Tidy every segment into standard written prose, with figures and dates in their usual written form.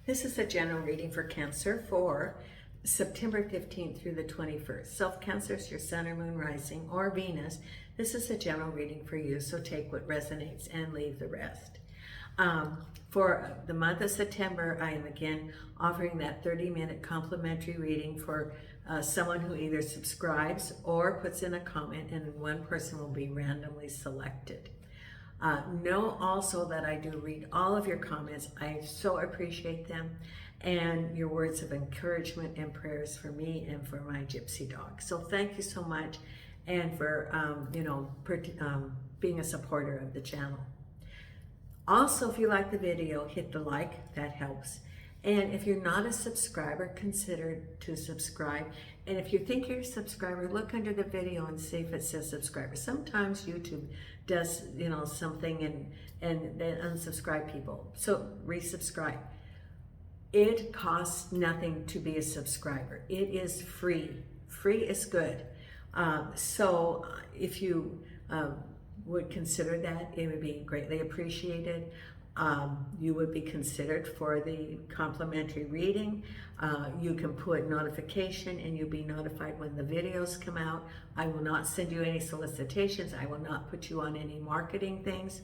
This is a general reading for Cancer for September 15th through the 21st. So if Cancer is your sun or moon rising or Venus, this is a general reading for you. So take what resonates and leave the rest. For the month of September, I am again offering that 30-minute complimentary reading for someone who either subscribes or puts in a comment, and one person will be randomly selected. Know also that I do read all of your comments. I so appreciate them, and your words of encouragement and prayers for me and for my gypsy dog. So thank you so much, and for being a supporter of the channel. Also, if you like the video, hit the like, that helps. And if you're not a subscriber, consider to subscribe. And if you think you're a subscriber, look under the video and see if it says subscriber. Sometimes YouTube does, something and they unsubscribe people. So resubscribe. It costs nothing to be a subscriber. It is free. Free is good. So if you would consider that, it would be greatly appreciated. You would be considered for the complimentary reading. You can put notification and you'll be notified when the videos come out. I will not send you any solicitations. I will not put you on any marketing things.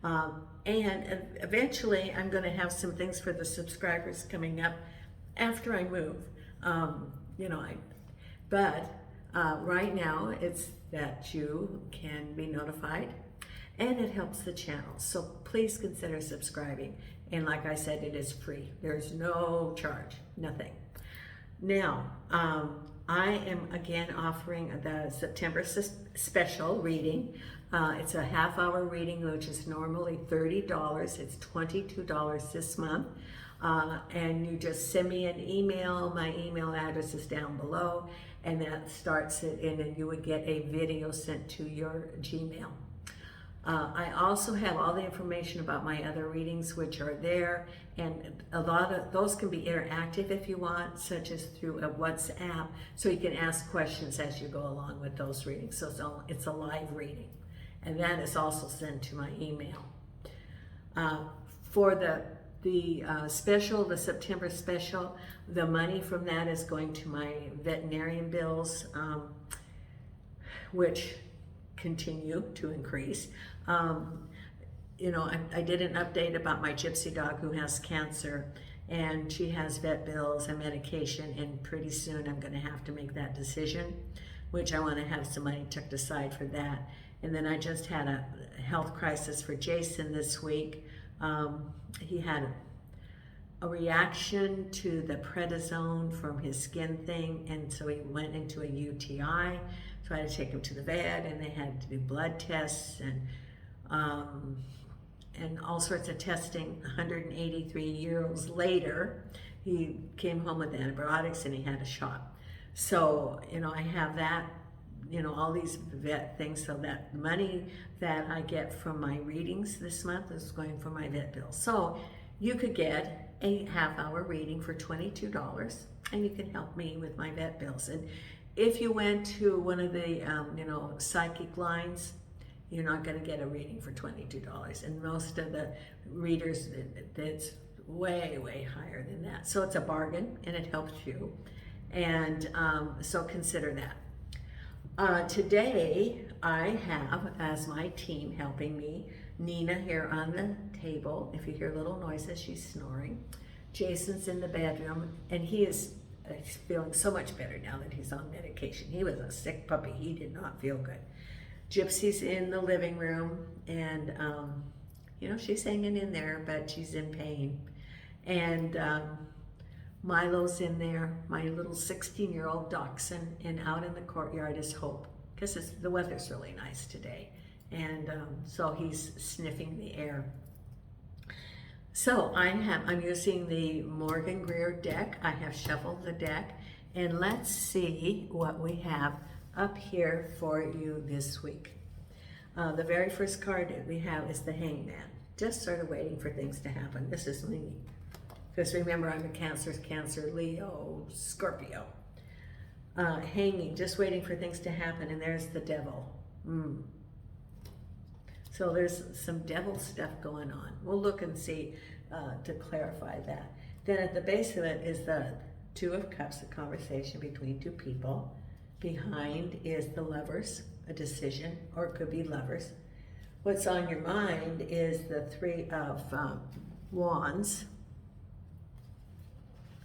And eventually I'm going to have some things for the subscribers coming up after I move. Right now it's that you can be notified, and it helps the channel. So please consider subscribing. And like I said, it is free. There's no charge, nothing. Now, I am again offering the September special reading. It's a half-hour reading, which is normally $30. It's $22 this month. And you just send me an email. My email address is down below, and that starts it, and then you would get a video sent to your Gmail. I also have all the information about my other readings, which are there, and a lot of those can be interactive if you want, such as through a WhatsApp, so you can ask questions as you go along with those readings. So it's a live reading, and that is also sent to my email. For the special, the September special, the money from that is going to my veterinarian bills, which continue to increase. I did an update about my gypsy dog who has cancer, and she has vet bills and medication, and pretty soon I'm going to have to make that decision, which I want to have some money tucked aside for that. And then I just had a health crisis for Jason this week. He had a reaction to the prednisone from his skin thing, and so he went into a UTI. So I had to take him to the vet, and they had to do blood tests and all sorts of testing. 183 years later, he came home with antibiotics and he had a shot. So, I have that, all these vet things, so that money that I get from my readings this month is going for my vet bill. So you could get a half-hour reading for $22, and you can help me with my vet bills. And if you went to one of the, psychic lines, you're not going to get a reading for $22. And most of the readers, it's way, way higher than that. So it's a bargain, and it helps you. And so consider that. Today, I have, as my team helping me, Nina here on the table. If you hear little noises, she's snoring. Jason's in the bedroom, and he's feeling so much better now that he's on medication. He was a sick puppy. He did not feel good. Gypsy's in the living room, and she's hanging in there, but she's in pain. And Milo's in there, my little 16-year-old dachshund, and out in the courtyard is Hope, because the weather's really nice today. And so he's sniffing the air. So I'm using the Morgan Greer deck. I have shuffled the deck, and let's see what we have up here for you this week. The very first card that we have is the Hangman. Just sort of waiting for things to happen. This is me, because remember, I'm a Cancer, Leo, Scorpio. Hanging, just waiting for things to happen, and there's the Devil. So there's some devil stuff going on. We'll look and see to clarify that. Then at the base of it is the Two of Cups, a conversation between two people. Behind is the Lovers, a decision, or it could be lovers. What's on your mind is the Three of Wands.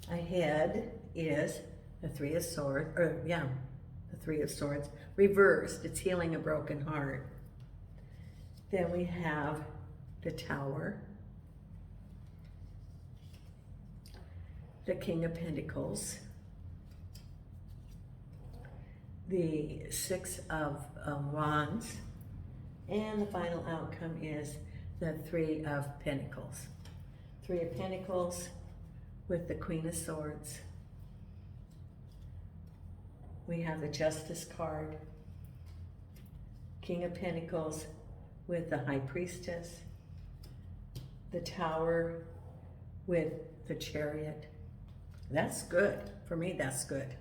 Ahead is the Three of Swords, the Three of Swords. Reversed, it's healing a broken heart. Then we have the Tower, the King of Pentacles, the Six of Wands, and the final outcome is the Three of Pentacles. Three of Pentacles with the Queen of Swords. We have the Justice card, King of Pentacles with the High Priestess, the Tower with the Chariot. That's good. For me, that's good.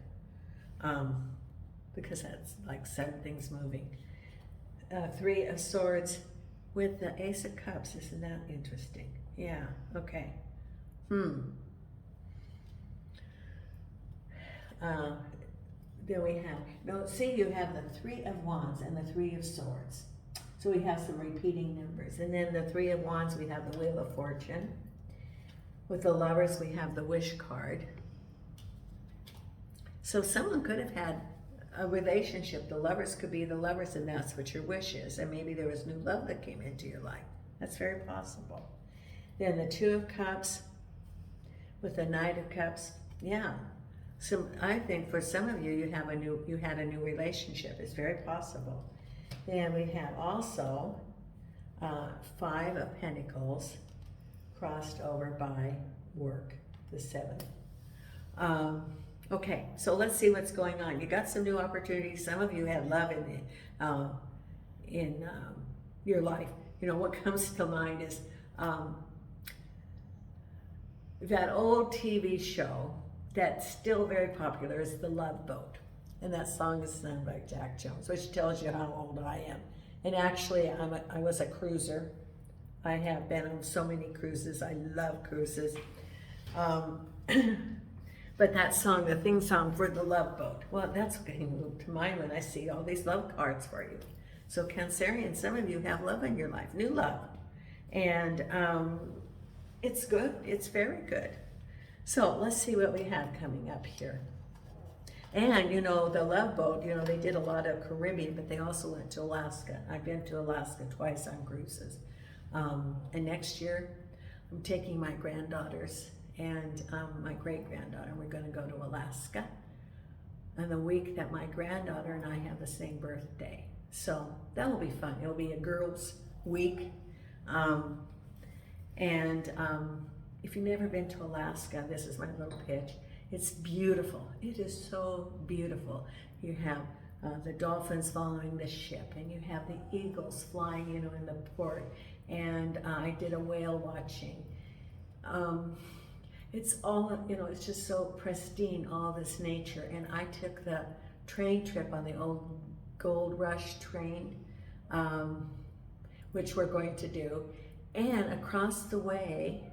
Because that's like 7 things moving. Three of Swords with the Ace of Cups. Isn't that interesting? Yeah, okay. Then we have, no, see, you have the Three of Wands and the Three of Swords. So we have some repeating numbers. And then the Three of Wands, we have the Wheel of Fortune. With the Lovers, we have the Wish card. So someone could have had a relationship. The Lovers could be the Lovers, and that's what your wish is. And maybe there was new love that came into your life. That's very possible. Then the Two of Cups with the Knight of Cups. Yeah. So I think for some of you, you had a new relationship. It's very possible. Then we have also Five of Pentacles crossed over by work, the 7th. Okay, so let's see what's going on. You got some new opportunities. Some of you had love in your life. You know, what comes to mind is that old TV show that's still very popular is The Love Boat. And that song is sung by Jack Jones, which tells you how old I am. And actually, I was a cruiser. I have been on so many cruises. I love cruises. But that song, the theme song for The Love Boat, well, that's getting to mind when I see all these love cards for you. So Cancerian, some of you have love in your life, new love. And it's good. It's very good. So let's see what we have coming up here. And, you know, the Love Boat, you know, they did a lot of Caribbean, but they also went to Alaska. I've been to Alaska twice on cruises. And next year, I'm taking my granddaughters and my great-granddaughter. We're going to go to Alaska. And the week that my granddaughter and I have the same birthday. So that'll be fun. It'll be a girls' week. If you've never been to Alaska, this is my little pitch. It's beautiful. It is so beautiful. You have the dolphins following the ship, and you have the eagles flying, you know, in the port. And I did a whale watching. It's all, you know, it's just so pristine, all this nature. And I took the train trip on the old Gold Rush train, which we're going to do. And across the way,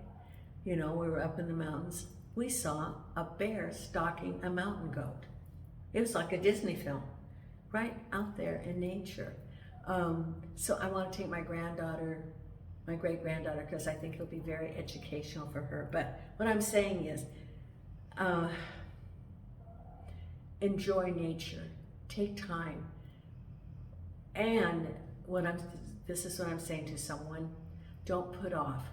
you know, we were up in the mountains, we saw a bear stalking a mountain goat. It was like a Disney film, right out there in nature. So I want to take my granddaughter, my great-granddaughter, because I think it'll be very educational for her. But what I'm saying is, enjoy nature, take time. And this is what I'm saying to someone, don't put off.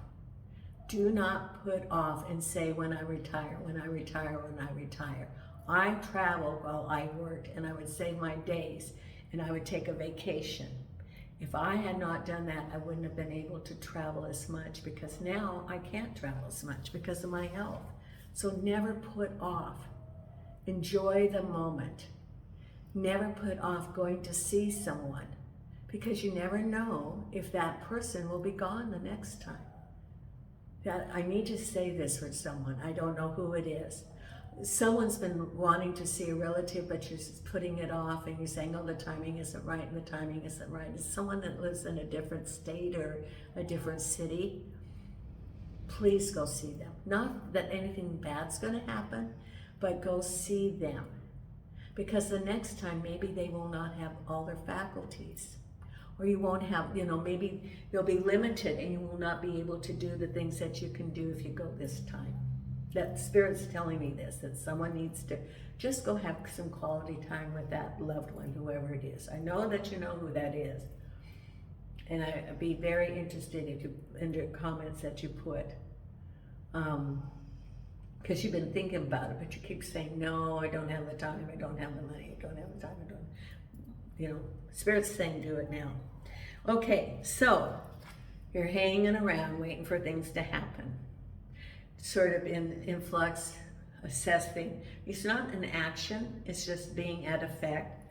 Do not put off and say, when I retire, when I retire, when I retire. I traveled while I worked, and I would save my days, and I would take a vacation. If I had not done that, I wouldn't have been able to travel as much, because now I can't travel as much because of my health. So never put off. Enjoy the moment. Never put off going to see someone, because you never know if that person will be gone the next time. That I need to say this for someone. I don't know who it is. Someone's been wanting to see a relative, but you're just putting it off, and you're saying, oh, the timing isn't right, and the timing isn't right. It's someone that lives in a different state or a different city. please go see them. Not that anything bad's going to happen, but go see them. Because the next time, maybe they will not have all their faculties. Or you won't have, maybe you'll be limited and you will not be able to do the things that you can do if you go this time. That Spirit's telling me this, that someone needs to just go have some quality time with that loved one, whoever it is. I know that you know who that is. And I'd be very interested in your comments that you put. Because you've been thinking about it, but you keep saying, no, I don't have the time, I don't have the money, I don't have the time, I don't, Spirit's saying do it now. Okay, so you're hanging around waiting for things to happen. Sort of in flux, assessing. It's not an action, it's just being at effect,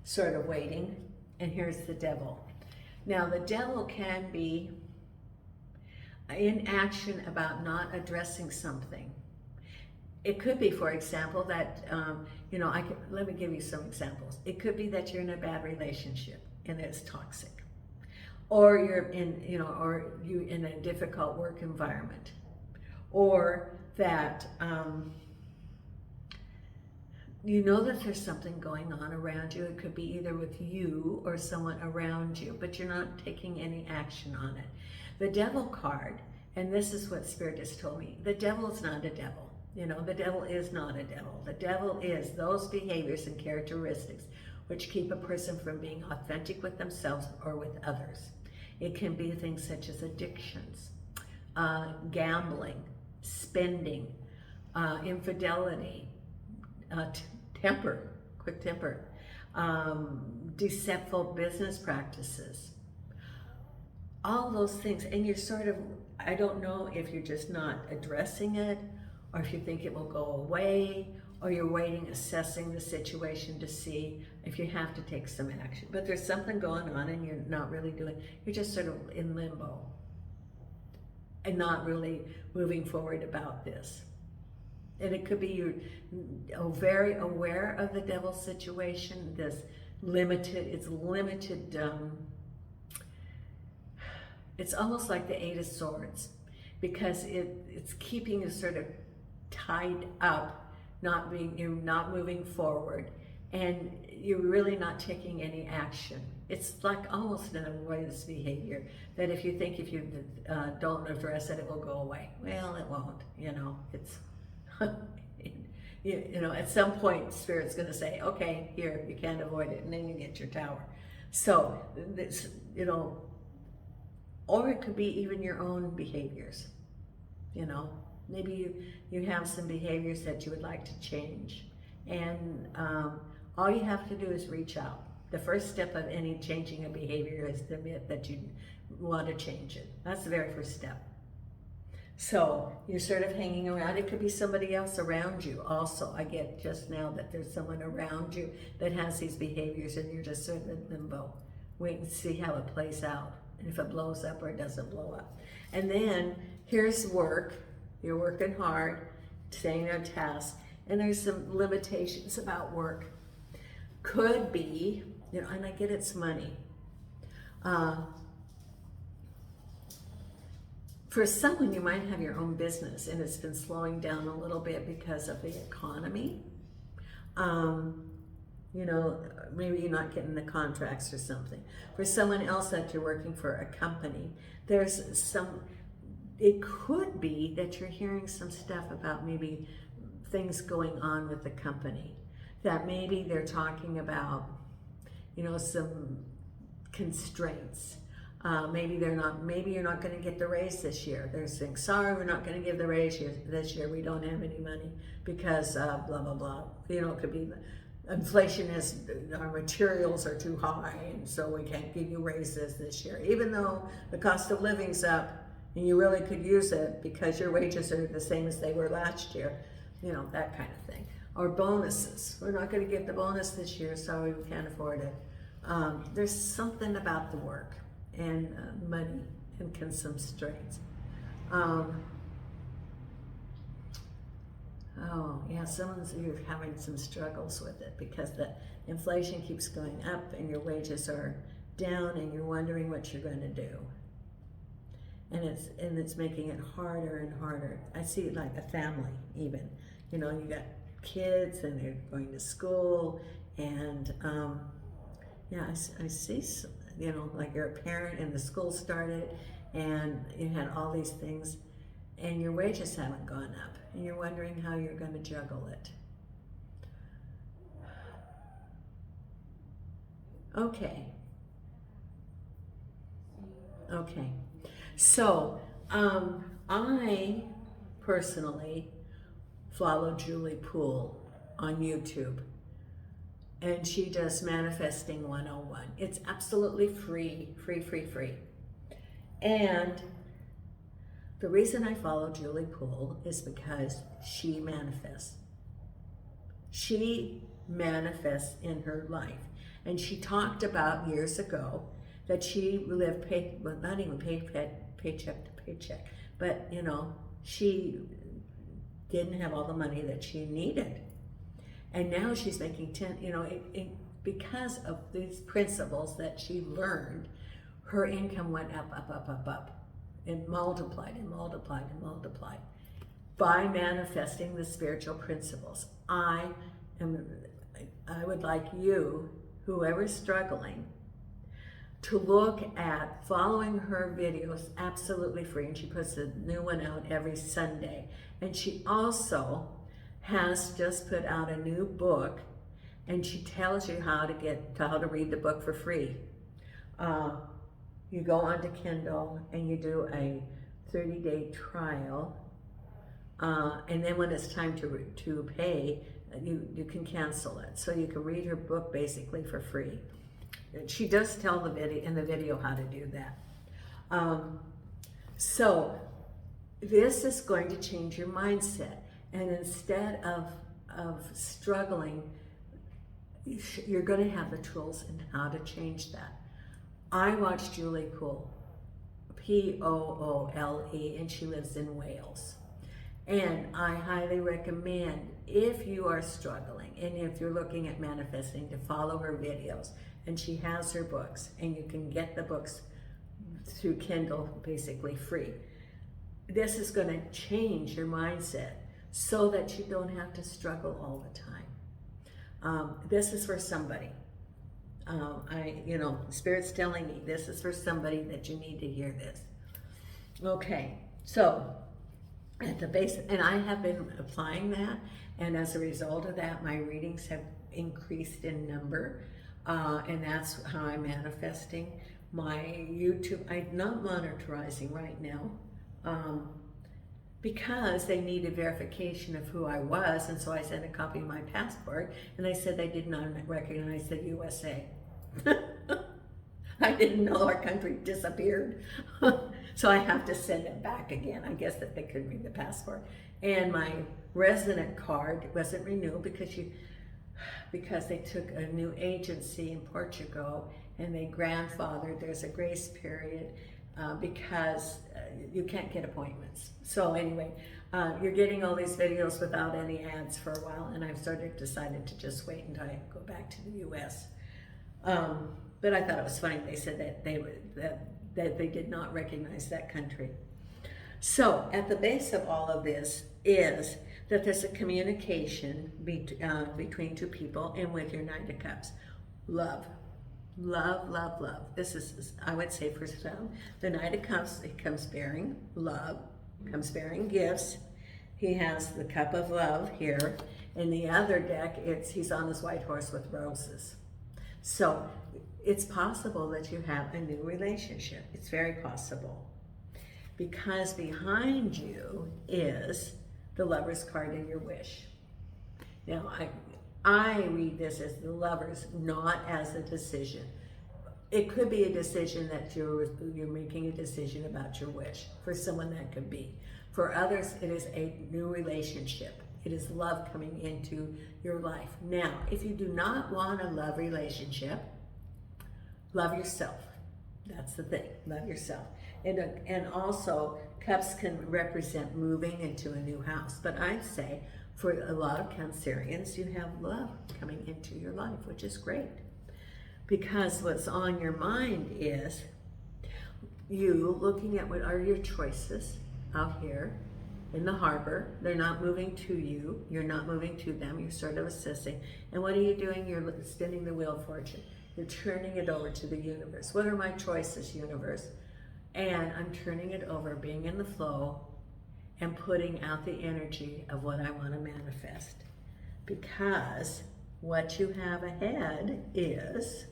sort of waiting. And here's the devil. Now the devil can be in action about not addressing something. It could be, for example, that, let me give you some examples. It could be that you're in a bad relationship and it's toxic. Or you're in a difficult work environment. Or that, that there's something going on around you. It could be either with you or someone around you, but you're not taking any action on it. The devil card, and this is what Spirit has told me, the devil is not a devil. The devil is not a devil. The devil is those behaviors and characteristics which keep a person from being authentic with themselves or with others. It can be things such as addictions, gambling, spending, infidelity, quick temper, deceitful business practices, all those things. And you're sort of, I don't know if you're just not addressing it, or if you think it will go away, or you're waiting, assessing the situation to see if you have to take some action. But there's something going on and you're not really doing, you're just sort of in limbo and not really moving forward about this. And it could be you're very aware of the devil's situation, it's limited, it's almost like the Eight of Swords, because it's keeping you sort of tied up, you're not moving forward, and you're really not taking any action. It's like almost an avoidance behavior, that if you think if you don't address it, it will go away. Well, it won't, it's, at some point, Spirit's going to say, okay, here, you can't avoid it, and then you get your tower. So, this, or it could be even your own behaviors, Maybe you have some behaviors that you would like to change. And all you have to do is reach out. The first step of any changing a behavior is to admit that you want to change it. That's the very first step. So you're sort of hanging around. It could be somebody else around you also. I get just now that there's someone around you that has these behaviors and you're just sort of in limbo. Wait and see how it plays out. And if it blows up or it doesn't blow up. And then here's work. You're working hard, staying on task, and there's some limitations about work. Could be, and I get it's money. For someone, you might have your own business, and it's been slowing down a little bit because of the economy. Maybe you're not getting the contracts or something. For someone else that you're working for a company, it could be that you're hearing some stuff about maybe things going on with the company, that maybe they're talking about, some constraints. Maybe you're not going to get the raise this year. They're saying, sorry, we're not going to give the raise this year. We don't have any money because blah, blah, blah. It could be inflation our materials are too high, and so we can't give you raises this year, even though the cost of living's up. And you really could use it because your wages are the same as they were last year, that kind of thing. Or bonuses. We're not going to give the bonus this year, sorry, we can't afford it. There's something about the work and money and some constraints. You're having some struggles with it because the inflation keeps going up and your wages are down and you're wondering what you're going to do. it's making it harder and harder. I see it like a family even. You know, you got kids and they're going to school, and yeah, I see, you know, like you're a parent and the school started and you had all these things and your wages haven't gone up and you're wondering how you're going to juggle it. Okay. Okay. So, I personally follow Julie Poole on YouTube, and she does Manifesting 101. It's absolutely free. And the reason I follow Julie Poole is because she manifests. She manifests in her life. And she talked about years ago that she lived not even paycheck to paycheck, but you know, she didn't have all the money that she needed. And now she's making because of these principles that she learned, her income went up. It multiplied by manifesting the spiritual principles. I would like you, whoever's struggling, to look at following her videos absolutely free. And she puts a new one out every Sunday. And she also has just put out a new book, and she tells you how to read the book for free. You go onto Kindle and you do a 30-day trial, and then when it's time to pay, you can cancel it. So you can read her book basically for free. She does tell in the video how to do that. So this is going to change your mindset, and instead of struggling, you're going to have the tools in how to change that. I watched Julie Poole, Poole, and she lives in Wales. And I highly recommend, if you are struggling and if you're looking at manifesting, to follow her videos. And she has her books, and you can get the books through Kindle basically free. This is going to change your mindset so that you don't have to struggle all the time. This is for somebody. Spirit's telling me this is for somebody, that you need to hear this. Okay, so at the base, and I have been applying that, and as a result of that, my readings have increased in number, and that's how I'm manifesting. My YouTube, I'm not monetizing right now, because they needed verification of who I was, and so I sent a copy of my passport, and they said they did not recognize the USA. I didn't know our country disappeared. So I have to send it back again. I guess that they couldn't read the passport. And my resident card wasn't renewed because they took a new agency in Portugal, and they grandfathered. There's a grace period because you can't get appointments. So anyway, you're getting all these videos without any ads for a while, and I've decided to just wait until I go back to the US. But I thought it was funny. They said that they did not recognize that country. So at the base of all of this is that there's a communication between two people, and with your Knight of Cups. Love. This is, I would say, for some, the Knight of Cups, it comes bearing love, comes bearing gifts. He has the cup of love here. In the other deck, he's on his white horse with roses. So it's possible that you have a new relationship. It's very possible. Because behind you is the Lover's card in your wish. Now, I read this as the Lovers, not as a decision. It could be a decision that you're making a decision about your wish. For someone, that could be. For others, it is a new relationship. It is love coming into your life. Now, if you do not want a love relationship, love yourself. That's the thing. Love yourself. And also, cups can represent moving into a new house. But I'd say, for a lot of Cancerians, you have love coming into your life, which is great. Because what's on your mind is, you looking at what are your choices out here in the harbor. They're not moving to you. You're not moving to them. You're sort of assisting. And what are you doing? You're spinning the wheel of fortune. You're turning it over to the universe. What are my choices, universe? And I'm turning it over, being in the flow, and putting out the energy of what I want to manifest. Because what you have ahead is,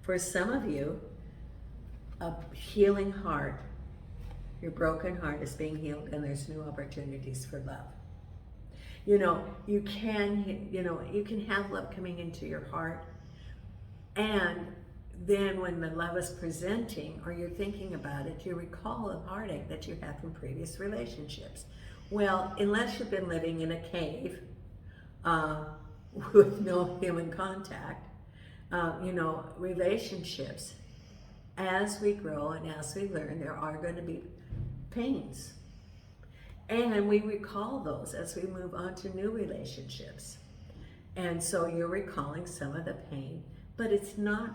for some of you, a healing heart. Your broken heart is being healed, and there's new opportunities for love. You know, you can have love coming into your heart, and then when the love is presenting, or you're thinking about it, you recall the heartache that you had from previous relationships. Well, unless you've been living in a cave with no human contact, relationships, as we grow and as we learn, there are going to be pains. And we recall those as we move on to new relationships. And so you're recalling some of the pain, but it's not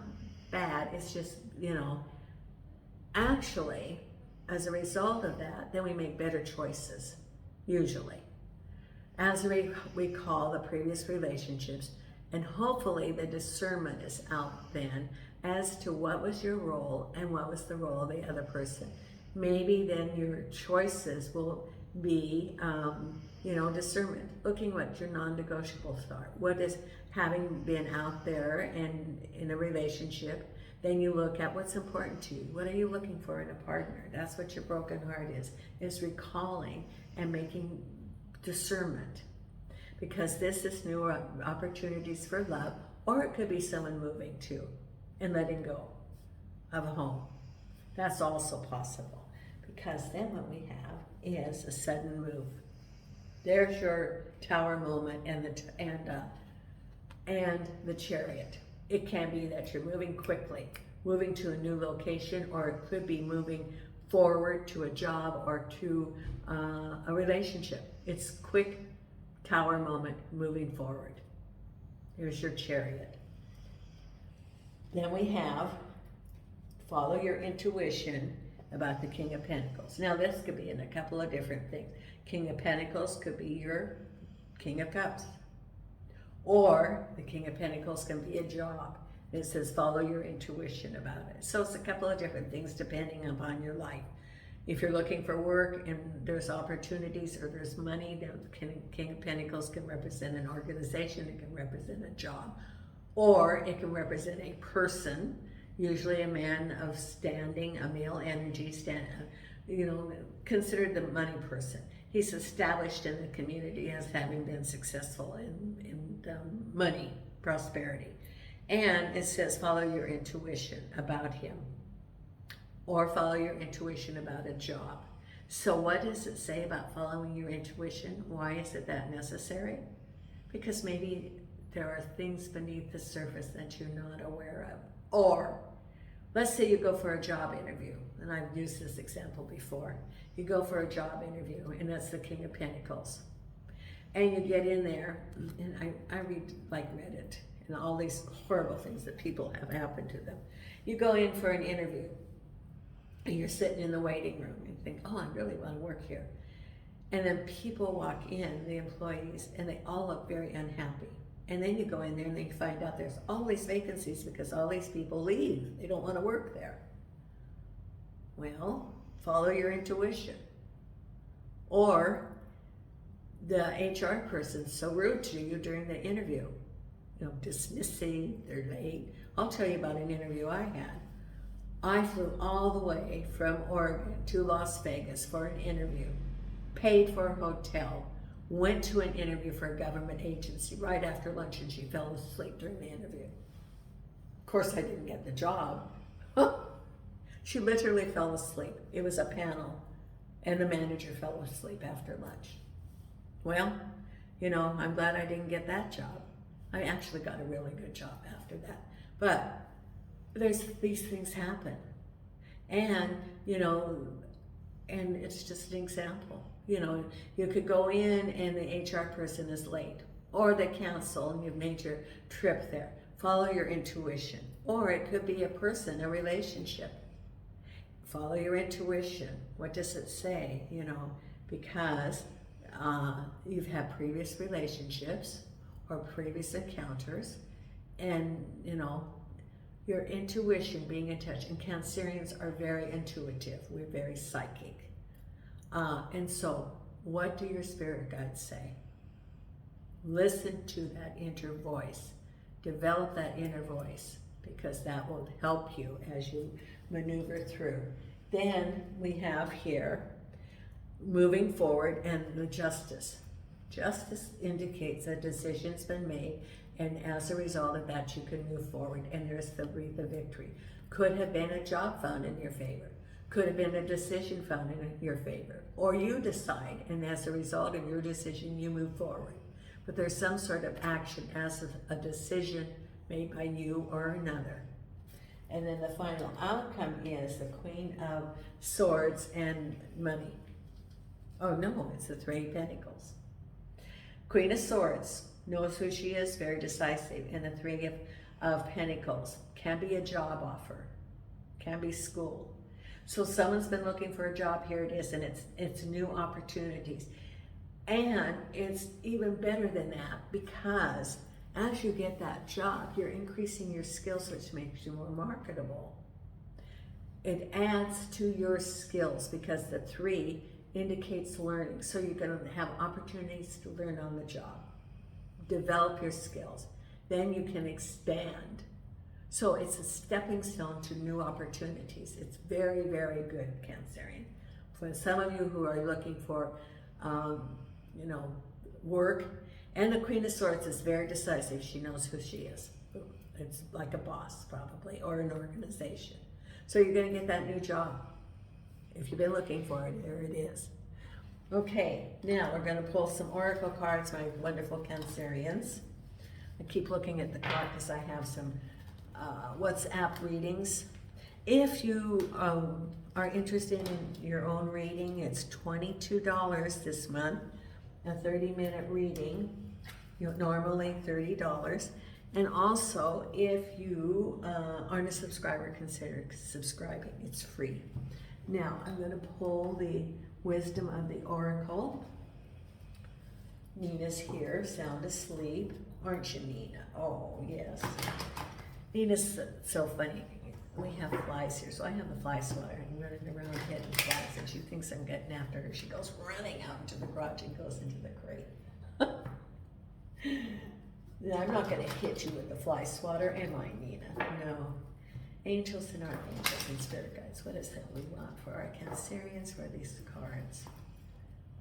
bad. It's just, actually, as a result of that, then we make better choices, usually. As we recall the previous relationships, and hopefully the discernment is out then as to what was your role and what was the role of the other person. Maybe then your choices will be, discernment, looking what your non-negotiables are. What is, having been out there and in a relationship, then you look at what's important to you. What are you looking for in a partner? That's what your broken heart is recalling and making discernment. Because this is new opportunities for love, or it could be someone moving too and letting go of a home. That's also possible, because then what we have is a sudden move. There's your Tower moment and the Chariot. It can be that you're moving quickly, moving to a new location, or it could be moving forward to a job or to a relationship. It's quick Tower moment, moving forward. Here's your Chariot. Then we have follow your intuition about the King of Pentacles. Now this could be in a couple of different things. King of Pentacles could be your King of Cups. Or the King of Pentacles can be a job. It says follow your intuition about it. So it's a couple of different things depending upon your life. If you're looking for work and there's opportunities or there's money, the King of Pentacles can represent an organization, it can represent a job, or it can represent a person, usually a man of standing, a male energy, considered the money person. He's established in the community as having been successful in money, prosperity. And it says follow your intuition about him, or follow your intuition about a job. So what does it say about following your intuition? Why is it that necessary? Because maybe there are things beneath the surface that you're not aware of. Or let's say you go for a job interview, and I've used this example before. You go for a job interview, and that's the King of Pentacles. And you get in there, and I read like Reddit and all these horrible things that people have happened to them. You go in for an interview, and you're sitting in the waiting room, and you think, oh, I really want to work here. And then people walk in, the employees, and they all look very unhappy. And then you go in there and you find out there's all these vacancies because all these people leave. They don't want to work there. Well, follow your intuition. Or the HR person's so rude to you during the interview. Dismissing, they're late. I'll tell you about an interview I had. I flew all the way from Oregon to Las Vegas for an interview, paid for a hotel, went to an interview for a government agency right after lunch, and she fell asleep during the interview. Of course, I didn't get the job. She literally fell asleep. It was a panel, and the manager fell asleep after lunch. Well, I'm glad I didn't get that job. I actually got a really good job after that. But these things happen. And, and it's just an example. You could go in and the HR person is late, or they cancel and you've made your trip there. Follow your intuition. Or it could be a person, a relationship. follow your intuition. What does it say? You know, because you've had previous relationships or previous encounters, and you know, your intuition, being in touch. And Cancerians are very intuitive. We're very psychic. And so, what do your spirit guides say? Listen to that inner voice. Develop that inner voice, because that will help you as you maneuver through. Then we have here, moving forward, and the justice. Justice indicates a decision's been made, and as a result of that, you can move forward, and there's the victory. Could have been a job found in your favor. Could have been a decision found in your favor. Or you decide, and as a result of your decision, you move forward. But there's some sort of action as a decision made by you or another. And then the final outcome is the Queen of Swords and money. Oh no, it's the Three of Pentacles. Queen of Swords knows who she is, very decisive. And the Three of Pentacles can be a job offer, can be school. So someone's been looking for a job, here it is, and it's new opportunities. And it's even better than that, because as you get that job, you're increasing your skills, which makes you more marketable. It adds to your skills, because the 3 indicates learning. So you're going to have opportunities to learn on the job, develop your skills. Then you can expand. So it's a stepping stone to new opportunities. It's very, very good, Cancerian. For some of you who are looking for you know, work. And the Queen of Swords is very decisive. She knows who she is. It's like a boss, probably, or an organization. So you're going to get that new job. If you've been looking for it, there it is. Okay, now we're going to pull some oracle cards, my wonderful Cancerians. I keep looking at the card because I have some WhatsApp readings. If you are interested in your own reading, it's $22 this month. A 30-minute reading, normally $30. And also, if you aren't a subscriber, consider subscribing. It's free. Now, I'm going to pull the wisdom of the oracle. Nina's here, sound asleep. Aren't you, Nina? Oh, yes. Nina's so funny. We have flies here, so I have the fly swatter. I'm running around hitting flies, and she thinks I'm getting after her. She goes running out into the garage and goes into the crate. I'm not going to hit you with the fly swatter, am I, Nina? No. Angels and archangels and spirit guides. What is that we want for our Cancerians for these cards?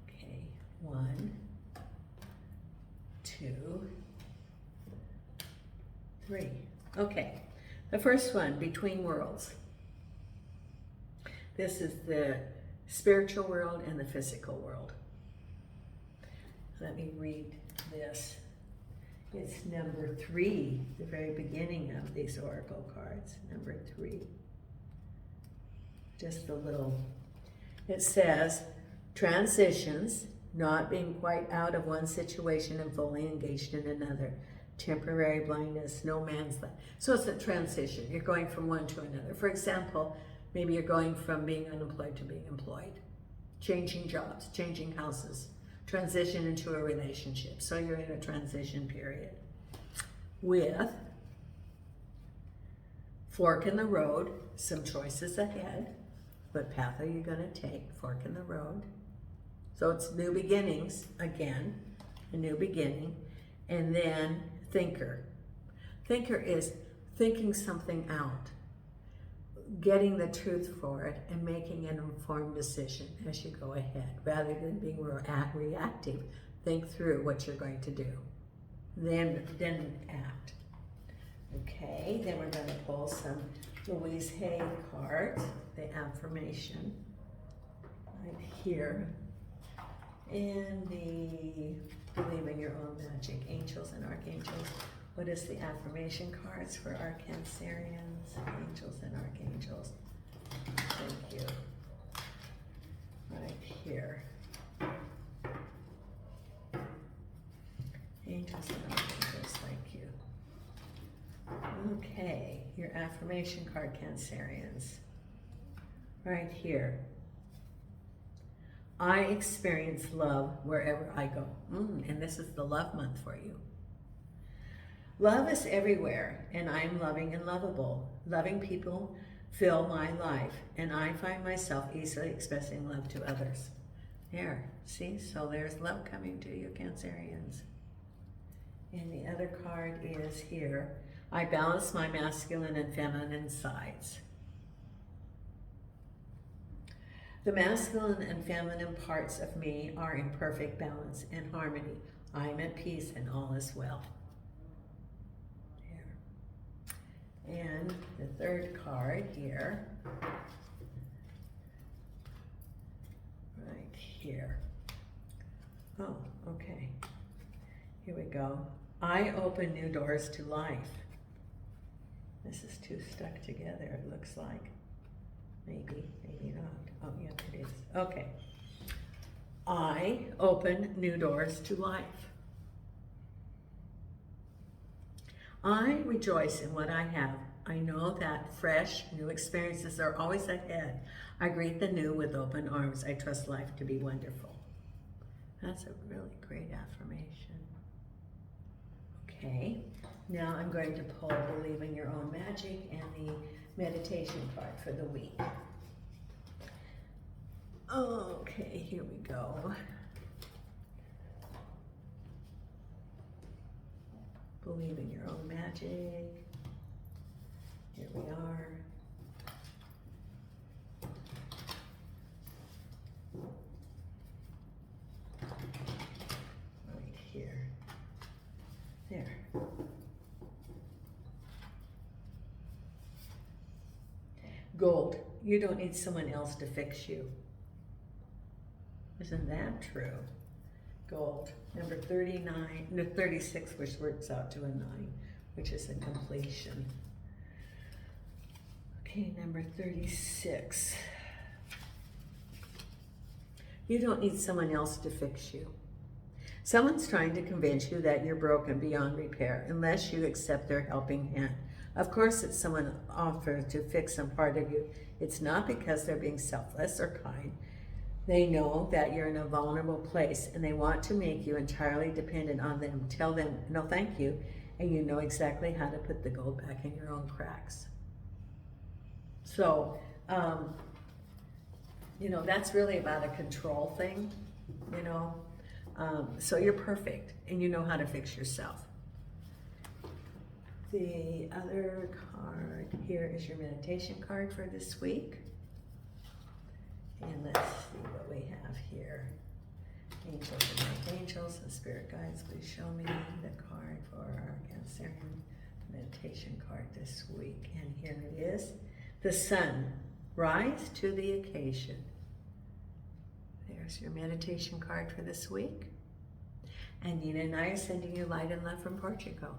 Okay, 1, 2, 3. Okay. The first one, between worlds. This is the spiritual world and the physical world. Let me read this. It's number 3, the very beginning of these oracle cards, number 3. Just a little, it says, transitions, not being quite out of one situation and fully engaged in another. Temporary blindness, no man's land. So it's a transition. You're going from one to another. For example, maybe you're going from being unemployed to being employed. Changing jobs, changing houses, transition into a relationship. So you're in a transition period. With fork in the road, some choices ahead. What path are you going to take? Fork in the road. So it's new beginnings, again, a new beginning. And then thinker. Thinker is thinking something out, getting the truth for it, and making an informed decision as you go ahead. Rather than being reactive, think through what you're going to do. Then act. Okay, then we're going to pull some Louise Hay cards, the affirmation, right here. And the believe in your own magic, angels and archangels. What is the affirmation cards for our Cancerians, angels and archangels? Thank you. Right here. Angels and archangels, thank you. Okay, your affirmation card, Cancerians. right here. I experience love wherever I go. And this is the love month for you. Love is everywhere, and I am loving and lovable. Loving people fill my life, and I find myself easily expressing love to others. There, see? So there's love coming to you, Cancerians. And the other card is here. I balance my masculine and feminine sides. The masculine and feminine parts of me are in perfect balance and harmony. I am at peace and all is well. Here. And the third card here. Right here. Oh, okay. Here we go. I open new doors to life. This is too stuck together, it looks like. Maybe, maybe not. Oh, yeah, it is. Okay. I open new doors to life. I rejoice in what I have. I know that fresh, new experiences are always ahead. I greet the new with open arms. I trust life to be wonderful. That's a really great affirmation. Okay, now I'm going to pull Believe in Your Own Magic and the meditation card for the week. Okay, here we go. Believe in Your Own Magic. Here we are. Right here. There. Gold. You don't need someone else to fix you. Isn't that true? Gold. Number 39, no, 36, which works out to a 9, which is a completion. Okay, number 36. You don't need someone else to fix you. Someone's trying to convince you that you're broken beyond repair unless you accept their helping hand. Of course, if someone offers to fix some part of you, it's not because they're being selfless or kind. They know that you're in a vulnerable place and they want to make you entirely dependent on them. Tell them, no thank you, and you know exactly how to put the gold back in your own cracks. So, you know, that's really about a control thing, you know. So you're perfect and you know how to fix yourself. The other card here is your meditation card for this week. And let's see what we have here. Angels and archangels and spirit guides, please show me the card for our Cancerian meditation card this week. And here it is. The sun, rise to the occasion. There's your meditation card for this week. And Nina and I are sending you light and love from Portugal.